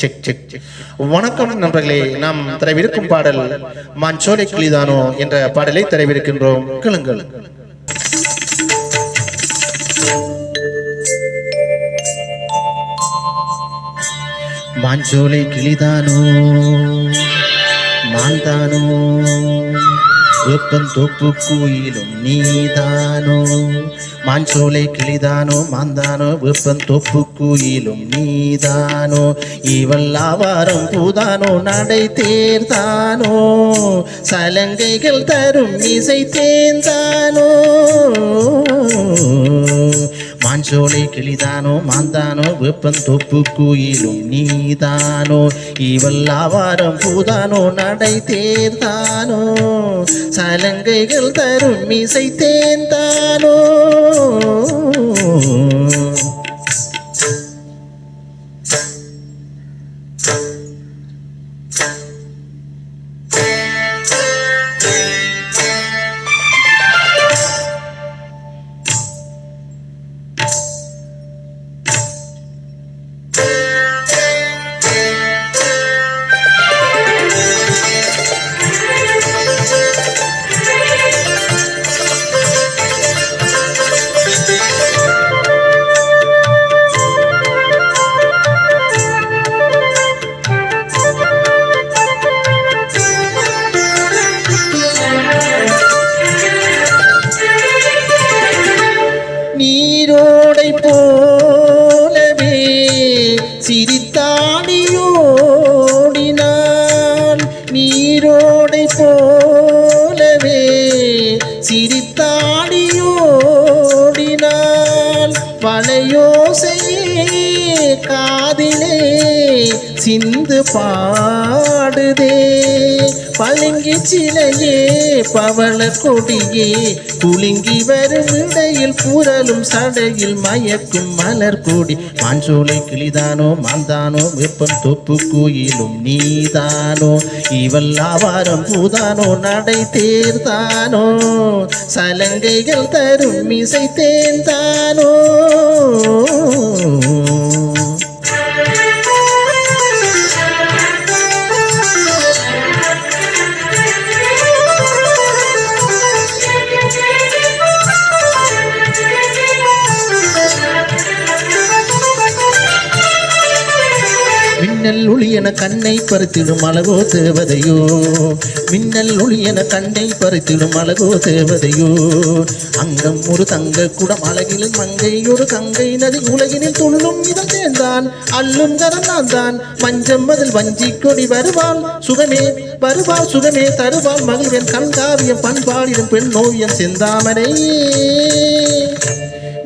Check check. வணக்கம் நண்பர்களே, நாம் தரவிருக்கும் பாடல் மாஞ்சோலை கிளிதானோ என்ற பாடலை தரவிருக்கின்றோம். கேளுங்கள். மாஞ்சோலை கிளிதானோ மாந்தானோ வேப்பந்தோப்பு கோயிலும் நீதானோ. மாஞ்சோலை கிளிதானோ மாந்தானோ வேப்பந்தோப்பு கோயிலும் நீதானோ. இவள் ஆவாரம் பூதானோ நடை தேர்தானோ சலங்கைகள் தரும் இசை தேர்ந்தானோ. மாஞ்சோலை கிளிதானோ மாந்தானோ வேப்பந்தோப்பு கோயிலும் நீதானோ. இவள் ஆவாரம் பூதானோ நடை தேர்தானோ சலங்கைகள் தரும் இசை தேர்ந்தானோ. நீரோடை போலவே சிரித்தாடியோடினான். நீரோடை போலவே சிரித்தாடியோடினான். வளையோசையே காதிலே சிந்து பாடுதே. பளிங்கி சிலையே பவள கொடியே குலுங்கி வரும் இடையில் புரளும் சடையில் மயக்கும் மலர் கொடி. மாஞ்சோலை கிளிதானோ மாந்தானோ வேப்பந்தோப்பு கோயிலும் நீதானோ. இவள் ஆவாரம் பூதானோ நடை தேர்தானோ சலங்கைகள் தரும் இசை தேர்ந்தானோ. மின்னல் ஒளியன கண்ணை பறித்திடும் அழகோ தேவதையோ. மின்னல் ஒளியன கண்ணை பறித்திடும் அழகோ தேவதையோ. அங்கம் ஒரு தங்க குடம் அழகில் மங்கை ஒரு கங்கை நதி உலகினில் துள்ளும் இதழ் தேர்ந்தான் அள்ளும் கரந்தான் தான். மஞ்சம் அதில் வஞ்சி கொடி வருவாள் சுகமே வருவாள் சுகமே தருவாள் மகிழ்வன் கண்காவியம் பண்பாடிடும் பெண் நோவியம் செந்தாமரை.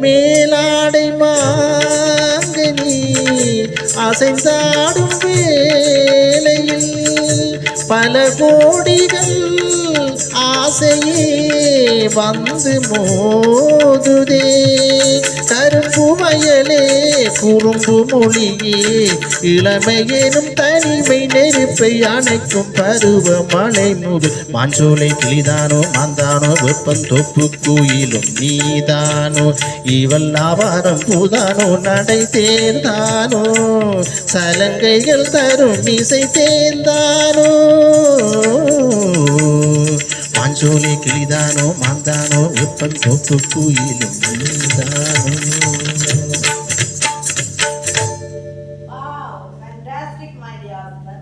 மேலாடை மாங்கனி அசைந்தாடும் வேளையில் பல கோடிகள் ஆசையே வந்து மோதுதே. கரும்பு வயலே குறும்பு மொழியே இளமையேனும் தனிமை நெருப்பை அணைக்கும் பருவ மழை முது. மாஞ்சோலை கிளிதானோ மாந்தானோ வேப்பந்தோப்பு கோயிலும் நீதானோ. இவள் ஆவாரம் பூதானோ நடை தேர்ந்தானோ சலங்கைகள் தரும் இசை தேர்ந்தானோ. மாஞ்சோலை கிளிதானோ மாந்தானோ வேப்பந்தோப்பு கோயிலும் நீதானோ. Wow, fantastic, my dear.